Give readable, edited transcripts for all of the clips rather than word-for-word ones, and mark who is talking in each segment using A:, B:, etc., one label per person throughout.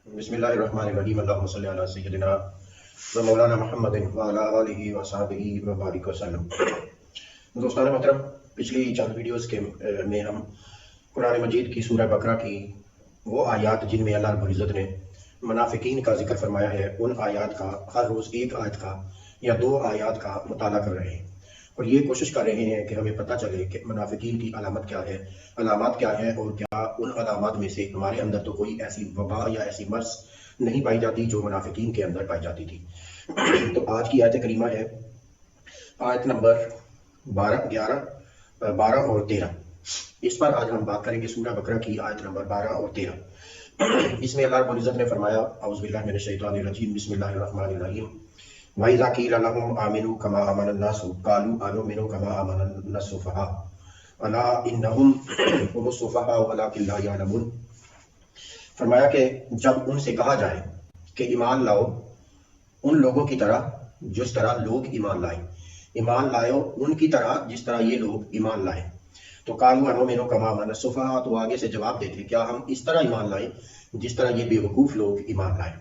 A: بسم اللہ الرحمن الرحیم اللہم صلی علی سیدنا و مولانا محمد وعلی آلہ و صحبہ وبارک وسلم۔ دوستان محترم، پچھلی چند ویڈیوز کے میں ہم قرآن مجید کی سورہ بقرہ کی وہ آیات جن میں اللہ رب العزت نے منافقین کا ذکر فرمایا ہے، ان آیات کا ہر روز ایک آیت کا یا دو آیات کا مطالعہ کر رہے ہیں، اور یہ کوشش کر رہے ہیں کہ ہمیں پتہ چلے کہ منافقین کی علامت کیا ہے، علامات کیا ہے، اور کیا ان علامات میں سے ہمارے اندر تو کوئی ایسی وبا یا ایسی مرض نہیں پائی جاتی جو منافقین کے اندر پائی جاتی تھی۔ تو آج کی آیت کریمہ ہے آیت نمبر 12 اور 13۔ اس پر آج ہم بات کریں گے سورہ بقرہ کی آیت نمبر 12 اور 13۔ اس میں اللہ رب العزت نے فرمایا اعوذ باللہ من الشیطان الرجیم بسم اللہ الرحمن الرحیم وَإِذَا قِيلَ لَهُمْ آمِنُوا كَمَا آمَنَ النَّاسُ قَالُوا أَنُؤْمِنُ كَمَا آمَنَ السُّفَهَاءُ أَلَا إِنَّهُمْ هُمُ السُّفَهَاءُ وَلَٰكِن لَّا يَعْلَمُونَ۔ فرمایا کہ جب ان سے کہا جائے کہ ایمان لاؤ ان لوگوں کی طرح جس طرح لوگ ایمان لائے، ایمان لائو ان کی طرح جس طرح یہ لوگ ایمان لائے، تو قالوا أَنُؤْمِنُ كَمَا آمَنَ السُّفَهَاءُ، تو آگے سے جواب دیتے کیا ہم اس طرح ایمان لائیں جس طرح یہ بے وقوف لوگ ایمان لائے۔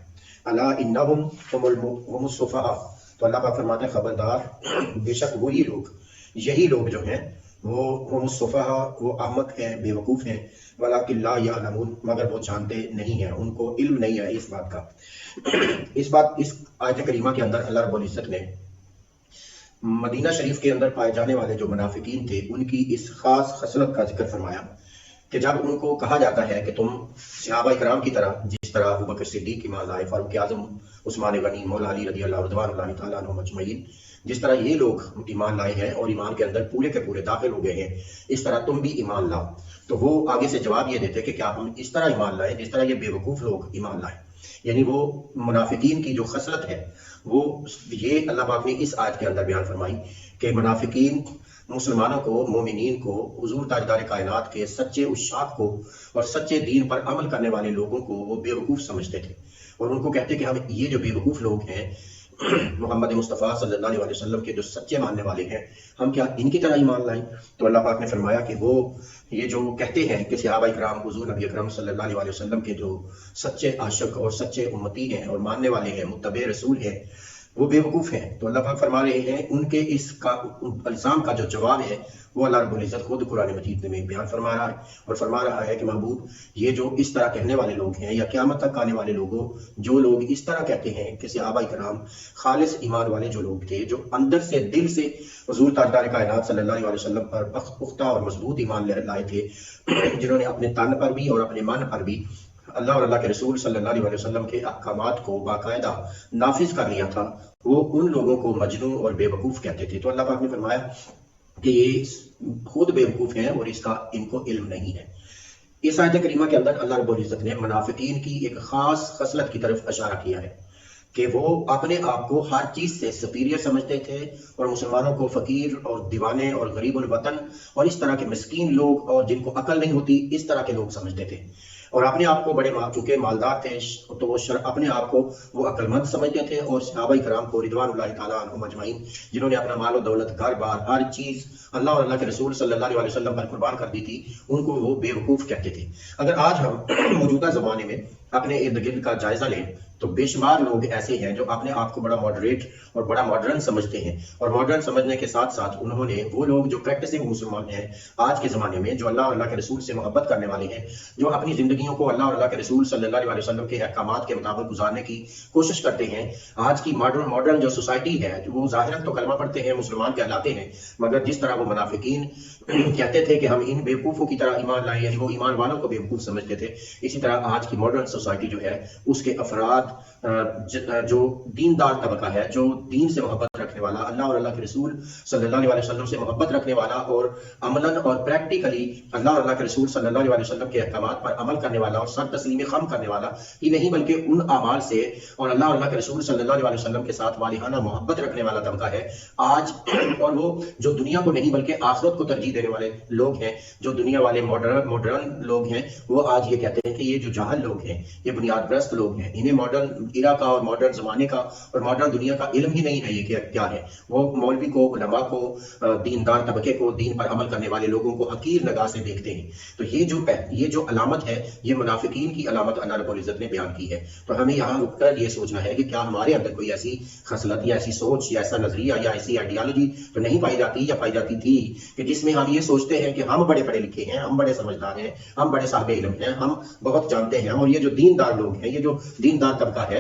A: الا انہم هم السفہاء، تو اللہ پاک فرماتے ہیں خبردار بے شک وہی لوگ، یہی لوگ جو ہیں وہ هم السفہاء، وہ احمق ہیں، بے وقوف ہیں، ولکن لا یعلمون، مگر وہ جانتے نہیں ہیں، ان کو علم نہیں ہے اس بات کا۔ اس آیت کریمہ کے اندر اللہ رب العزت نے مدینہ شریف کے اندر پائے جانے والے جو منافقین تھے ان کی اس خاص خصلت کا ذکر فرمایا کہ جب ان کو کہا جاتا ہے کہ تم صحابہ کرام کی طرح جس طرح ابوبکر صدیق ایمان لائے، فاروق اعظم، عثمان غنی، مولا علی رضی اللہ رضوان اللہ تعالیٰ عنہم اجمعین، جس طرح یہ لوگ ایمان لائے ہیں اور ایمان کے اندر پورے کے پورے داخل ہو گئے ہیں، اس طرح تم بھی ایمان لاؤ۔ تو وہ آگے سے جواب یہ دیتے کہ کیا ہم اس طرح ایمان لائیں جس طرح یہ بے وقوف لوگ ایمان لائیں۔ یعنی وہ منافقین کی جو خصلت ہے وہ یہ اللہ پاک نے اس آیت کے اندر بیان فرمائی کہ منافقین مسلمانوں کو، مومنین کو، حضور تاجدار کائنات کے سچے عشاق کو اور سچے دین پر عمل کرنے والے لوگوں کو وہ بے وقوف سمجھتے تھے، اور ان کو کہتے کہ ہم یہ جو بے وقوف لوگ ہیں محمد مصطفیٰ صلی اللہ علیہ وسلم کے جو سچے ماننے والے ہیں، ہم کیا ان کی طرح ایمان لائیں؟ تو اللہ پاک نے فرمایا کہ وہ یہ جو کہتے ہیں کہ صحابہ کرام حضور نبی اکرم صلی اللہ علیہ وسلم کے جو سچے عاشق اور سچے امتی ہیں اور ماننے والے ہیں، متبع رسول ہیں، وہ بے وقوف ہیں۔ تو اللہ پاک فرما رہے ہیں ان کے اس کا الزام کا جو جواب ہے وہ اللہ رب العزت خود قرآن مجید میں بیان فرما رہا ہے، اور فرما رہا ہے کہ محبوب یہ جو اس طرح کہنے والے لوگ ہیں یا قیامت تک آنے والے لوگوں جو لوگ اس طرح کہتے ہیں کہ صحابہ کرام خالص ایمان والے جو لوگ تھے، جو اندر سے دل سے حضور تاجدار کائنات صلی اللہ علیہ وسلم پر پختہ اور مضبوط ایمان لائے تھے، جنہوں نے اپنے تن پر بھی اور اپنے من پر بھی اللہ اور اللہ کے رسول صلی اللہ علیہ وسلم کے احکامات کو باقاعدہ نافذ کر لیا تھا، وہ ان لوگوں کو مجنون اور بے وقوف کہتے تھے۔ تو اللہ پاک نے فرمایا کہ یہ خود بے وقوف ہیں اور اس کا ان کو علم نہیں ہے۔ اس آیت کریمہ کے اندر اللہ رب العزت نے منافقین کی ایک خاص خصلت کی طرف اشارہ کیا ہے کہ وہ اپنے آپ کو ہر چیز سے سپیریئر سمجھتے تھے، اور مسلمانوں کو فقیر اور دیوانے اور غریب الوطن اور اس طرح کے مسکین لوگ اور جن کو عقل نہیں ہوتی اس طرح کے لوگ سمجھتے تھے، اور اپنے آپ کو بڑے چونکہ مالدار تھے تو وہ اپنے آپ کو وہ عقل مند سمجھتے تھے، اور صحابہ کرام کو رضوان اللہ تعالیٰ عنہم اجمعین جنہوں نے اپنا مال و دولت، گھر بار، ہر چیز اللہ اور اللہ کے رسول صلی اللہ علیہ وسلم پر قربان کر دی تھی، ان کو وہ بے وقوف کہتے تھے۔ اگر آج ہم موجودہ زمانے میں اپنے ارد گرد کا جائزہ لیں تو بے شمار لوگ ایسے ہیں جو اپنے آپ کو بڑا ماڈریٹ اور بڑا ماڈرن سمجھتے ہیں، اور ماڈرن سمجھنے کے ساتھ ساتھ انہوں نے وہ لوگ جو پریکٹسنگ مسلمان ہیں آج کے زمانے میں، جو اللہ اور اللہ کے رسول سے محبت کرنے والے ہیں، جو اپنی زندگیوں کو اللہ اور اللہ کے رسول صلی اللہ علیہ وسلم کے احکامات کے مطابق گزارنے کی کوشش کرتے ہیں، آج کی ماڈرن جو سوسائٹی ہے وہ ظاہراً تو کلمہ پڑھتے ہیں، مسلمان کہلاتے ہیں، مگر جس طرح وہ منافقین کہتے تھے کہ ہم ان بیوقوفوں کی طرح ایمان لائیں، یعنی وہ ایمان والوں کو بیوقوف سمجھتے تھے، اسی طرح آج کی ماڈرن سوسائٹی جو ہے اس کے افراد جو دیندار طبقہ ہے، جو دین سے محبت رکھنے والا، اللہ اور اللہ کے رسول صلی اللہ علیہ وسلم سے محبت رکھنے والا، اور عملاً اور پریکٹیکلی اللہ اور اللہ کے رسول صلی اللہ علیہ وسلم کے احکامات پر عمل کرنے والا اور سر تسلیم خم کرنے والا ہی نہیں بلکہ ان اعمال سے اور اللہ اور اللہ کے رسول صلی اللہ علیہ وسلم کے ساتھ والہانہ محبت رکھنے والا طبقہ ہے آج، اور وہ جو دنیا کو نہیں بلکہ آخرت کو ترجیح دینے والے لوگ ہیں، جو دنیا والے ماڈرن لوگ ہیں، وہ آج یہ کہتے ہیں کہ یہ جو جاہل لوگ ہیں، یہ بنیاد پرست لوگ ہیں، انہیں ماڈرن ایرا کا اور ماڈرن زمانے کا اور ماڈرن دنیا کا علم ہی نہیں ہے یہ کہ کیا ہے۔ وہ مولوی کو، علماء کو، دیندار طبقے کو، دین پر عمل کرنے والے لوگوں کو حقیر نگاہ سے دیکھتے ہیں۔ تو یہ جو علامت ہے، یہ منافقین کی علامت اللہ رب العزت نے بیان کی ہے۔ تو ہمیں یہاں رک کر یہ سوچنا ہے کہ کیا ہمارے اندر کوئی ایسی خصلت یا ایسی سوچ یا ایسا نظریہ یا ایسی آئیڈیالوجی تو نہیں پائی جاتی یا پائی جاتی تھی کہ جس میں ہم یہ سوچتے ہیں کہ ہم بڑے پڑھے لکھے ہیں، ہم بڑے سمجھدار ہیں، ہم بڑے صاحب علم ہیں، ہم بہت جانتے ہیں، اور یہ جو دیندار لوگ ہیں، یہ جو دیندار طبقہ ہے،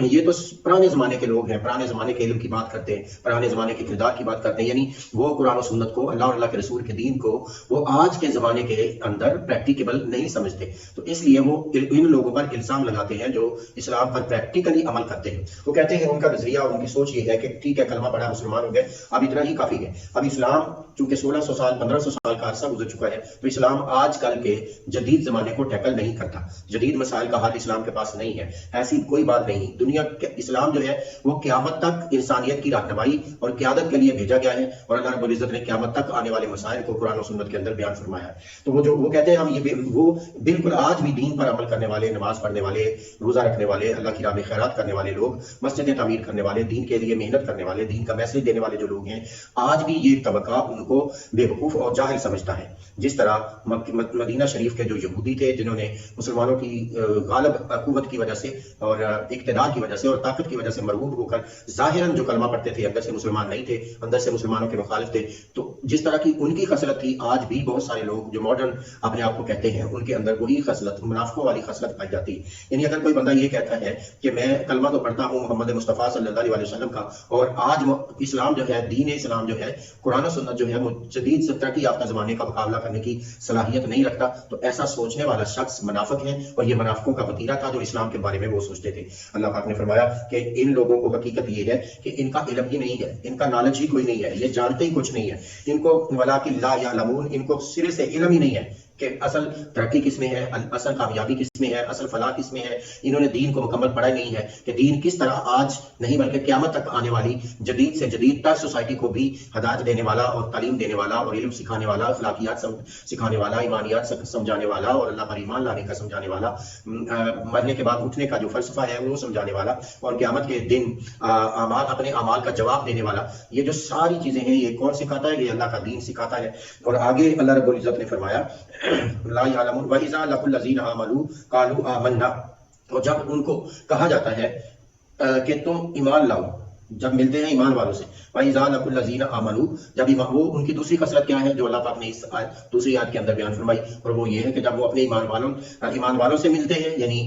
A: یہ تو پرانے زمانے کے لوگ ہیں، پرانے زمانے کے علم کی بات کرتے ہیں، پرانے زمانے کے کردار کی بات کرتے ہیں، یعنی وہ قرآن و سنت کو، اللہ اور اللہ کے رسول کے دین کو وہ آج کے زمانے کے اندر پریکٹیکیبل نہیں سمجھتے۔ تو اس لیے وہ ان لوگوں پر الزام لگاتے ہیں جو اسلام پر پریکٹیکلی عمل کرتے ہیں۔ وہ کہتے ہیں ان کا نظریہ اور ان کی سوچ یہ ہے کہ ٹھیک ہے، کلمہ پڑھا، مسلمان ہو گئے، اب اتنا ہی کافی ہے۔ اب اسلام چونکہ 1600 سال 1500 سال کا عرصہ گزر چکا ہے، تو اسلام آج کل کے جدید زمانے کو ٹیکل نہیں کرتا، جدید مسائل کا حل اسلام کے پاس نہیں ہے، ایسی کوئی بات نہیں۔ دنیا اسلام جو ہے وہ قیامت تک انسانیت کی رہنمائی اور قیادت کے لیے بھیجا گیا ہے، اور اللہ رب العزت نے قیامت تک آنے والے مسائل کو قرآن و سنت کے اندر بیان فرمایا ہے۔ تو وہ کہتے ہیں ہم وہ بالکل آج بھی دین پر عمل کرنے والے، نماز پڑھنے والے، روزہ رکھنے والے، اللہ کی راہ میں خیرات کرنے والے لوگ، مسجدیں تعمیر کرنے والے، دین کے لیے محنت کرنے والے، دین کا میسج دینے والے جو لوگ ہیں، آج بھی یہ طبقہ ان کو بے وقوف اور جاہل سمجھتا ہے۔ جس طرح مدینہ شریف کے جو یہودی تھے، جنہوں نے مسلمانوں کی غالب قوت کی وجہ سے اور اقتدار کی وجہ سے اور طاقت کی وجہ سے مرغوب ہو کر ظاہراً جو کلمہ پڑھتے تھے، اندر سے مسلمان نہیں تھے، اندر سے مسلمانوں کے مخالف تھے، تو جس طرح کی ان کی خصلت تھی، آج بھی بہت سارے لوگ جو ماڈرن اپنے آپ کو کہتے ہیں، ان کے اندر وہی خصلت، منافقوں والی خصلت پائی جاتی ہے۔ یعنی اگر کوئی بندہ یہ کہتا ہے کہ میں کلمہ تو پڑھتا ہوں محمد مصطفیٰ صلی اللہ علیہ وسلم کا، اور آج اسلام جو ہے، دین اسلام جو ہے، قرآن و سنت جو ہے، وہ جدید ترقی یافتہ زمانے کا مقابلہ کرنے کی صلاحیت نہیں رکھتا، تو ایسا سوچنے والا شخص منافق ہے، اور یہ منافقوں کا وتیرہ تھا جو اسلام کے بارے میں وہ سوچتے تھے۔ اللہ پاک نے فرمایا کہ ان لوگوں کو حقیقت یہ ہے کہ ان کا علم ہی نہیں ہے، ان کا نالج ہی کوئی نہیں ہے، یہ جانتے ہی کچھ نہیں ہے، ان کو وَلَٰكِن لَا يَعْلَمُونَ، ان کو سرے سے علم ہی نہیں ہے کہ اصل ترقی کس میں ہے، اصل کامیابی کس میں ہے، اصل فلاح کس میں ہے۔ انہوں نے دین کو مکمل پڑھا نہیں ہے کہ دین کس طرح آج نہیں بلکہ قیامت تک آنے والی جدید سے جدید تر سوسائٹی کو بھی ہدایت دینے والا اور تعلیم دینے والا اور علم سکھانے والا، اخلاقیات سکھانے والا، ایمانیات سمجھانے والا اور اللہ پر ایمان لانے کا سمجھانے والا، مرنے کے بعد اٹھنے کا جو فلسفہ ہے وہ سمجھانے والا، اور قیامت کے دن اپنے اعمال کا جواب دینے والا، یہ جو ساری چیزیں ہیں یہ کون سکھاتا ہے؟ یہ اللہ کا دین سکھاتا ہے۔ اور آگے اللہ رب العزت نے فرمایا لا يعلمون وَإِذَا لَقُوا الَّذِينَ آمَنُوا قَالُوا آمَنَّا، اور جب ان کو کہا جاتا ہے کہ تم ایمان لاؤ، جب ملتے ہیں ایمان والوں سے، وَإِذَا لَقُوا الَّذِينَ آمَنُوا، جب وہ ان کی دوسری خصلت کیا ہے جو اللہ پاک نے اس دوسری آیت کے اندر بیان فرمائی، اور وہ یہ ہے کہ جب وہ اپنے ایمان والوں سے ملتے ہیں، یعنی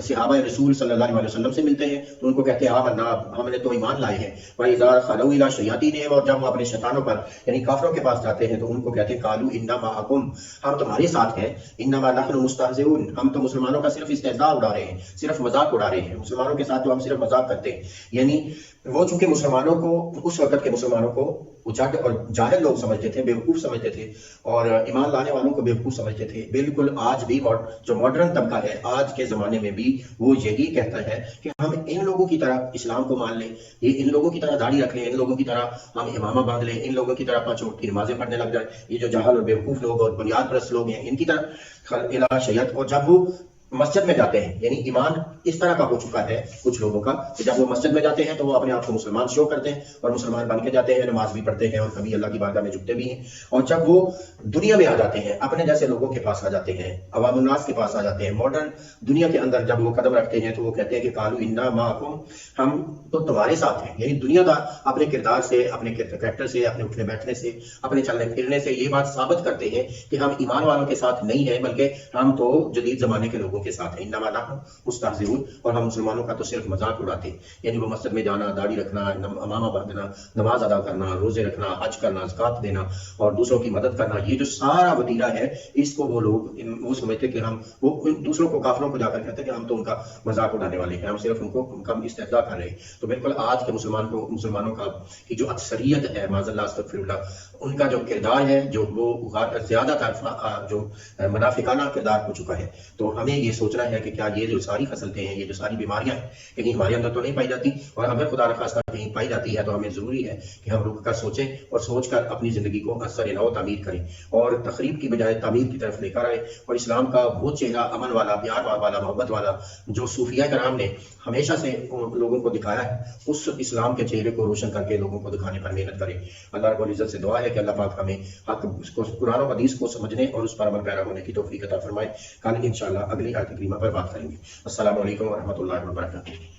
A: صحابہ رسول صلی اللہ علیہ وسلم سے ملتے ہیں، تو ان کو کہتے ہیں آمنا، ہم نے تو ایمان لائے ہیں۔ وَإِذَا خَلَوْا إِلَىٰ شَيَاطِینِهِمْ، اور جب وہ اپنے شیطانوں پر یعنی کافروں کے پاس جاتے ہیں تو ان کو کہتے ہیں قَالُوا إِنَّا مَعَكُمْ، ہم تمہارے ساتھ ہیں، إِنَّمَا نَحْنُ مُسْتَهْزِئُونَ، ہم تو مسلمانوں کا صرف استہزاء اڑا رہے ہیں، صرف مذاق اڑا رہے ہیں، مسلمانوں کے ساتھ تو ہم صرف مذاق کرتے ہیں۔ یعنی وہ چونکہ مسلمانوں کو اس وقت کے مسلمانوں کو اجاٹ اور جاہل لوگ سمجھتے تھے، بیوقوف سمجھتے تھے، اور ایمان لانے والوں کو بیوقوف سمجھتے تھے، بالکل آج بھی جو ماڈرن طبقہ ہے آج کے زمانے میں بھی وہ یہی کہتا ہے کہ ہم ان لوگوں کی طرح اسلام کو مان لیں، یہ ان لوگوں کی طرح داڑھی رکھ لیں، ان لوگوں کی طرح ہم امامہ باندھ لیں، ان لوگوں کی طرح 5 وقت کی نمازیں پڑھنے لگ جائیں، یہ جو جاہل اور بیوقوف لوگ اور بنیاد پرست لوگ ہیں ان کی طرح الہ شیعت۔ اور جب وہ مسجد میں جاتے ہیں، یعنی ایمان اس طرح کا ہو چکا ہے کچھ لوگوں کا کہ جب وہ مسجد میں جاتے ہیں تو وہ اپنے آپ کو مسلمان شو کرتے ہیں اور مسلمان بن کے جاتے ہیں، نماز بھی پڑھتے ہیں اور کبھی اللہ کی بارگاہ میں جھکتے بھی ہیں، اور جب وہ دنیا میں آ جاتے ہیں، اپنے جیسے لوگوں کے پاس آ جاتے ہیں، عوام الناس کے پاس آ جاتے ہیں، ماڈرن دنیا کے اندر جب وہ قدم رکھتے ہیں تو وہ کہتے ہیں کہ قالوا انا معکم، ہم تو تمہارے ساتھ ہیں۔ یعنی دنیا کا اپنے کردار سے، اپنے کریکٹر سے، اپنے اٹھنے بیٹھنے سے، اپنے چلنے پھرنے سے یہ بات ثابت کرتے ہیں کہ ہم ایمان والوں کے ساتھ نہیں ہیں بلکہ ہم تو جدید زمانے کے لوگوں کے ساتھ ہیں، انما نحن مستہزئون، اور ہم مسلمانوں کا تو صرف مذاق اڑاتے ہیں۔ یعنی وہ مسجد میں جانا، داڑھی رکھنا، امامہ باندھنا، نماز ادا کرنا، روزے رکھنا، حج کرنا، زکات دینا اور دوسروں کی مدد کرنا، یہ جو سارا وتیرہ ہے اس کو وہ لوگ وہ سمجھتے کہ وہ دوسروں کو، کافروں کو جا کر کہتے ہیں کہ ہم تو ان کا مذاق اڑانے والے ہیں، ہم صرف ان کو کم استہزاء کر رہے ہیں۔ تو بالکل آج کے مسلمانوں کی جو اکثریت ہے، معاذ اللہ استغفر اللہ، ان کا جو کردار ہے جو وہ زیادہ تر جو منافقانہ کردار ہو چکا ہے۔ تو ہمیں یہ سوچنا ہے کہ کیا یہ جو ساری خصلتیں ہیں، یہ جو ساری بیماریاں ہیں، کہیں ہمارے اندر تو نہیں پائی جاتی، اور اگر خدا نخواستہ کہیں پائی جاتی ہے تو ہمیں ضروری ہے کہ ہم رک کر سوچیں اور سوچ کر اپنی زندگی کو اثر نو تعمیر کریں اور تخریب کی بجائے تعمیر کی طرف لے کر آئیں، اور اسلام کا وہ چہرہ امن والا، پیار والا، محبت والا جو صوفیہ کرام نے ہمیشہ سے لوگوں کو دکھایا ہے، اس اسلام کے چہرے کو روشن کر کے لوگوں کو دکھانے پر محنت کریں۔ اللہ رب العزت سے دعا ہے کہ اللہ پاک ہمیں حق کو، قرآن و حدیث کو سمجھنے اور اس پر عمل پیرا ہونے کی توفیق عطا فرمائے۔ کل انشاءاللہ اگلی آیت کریمہ پر بات کریں گے۔ السلام علیکم ورحمۃ اللہ وبرکاتہ۔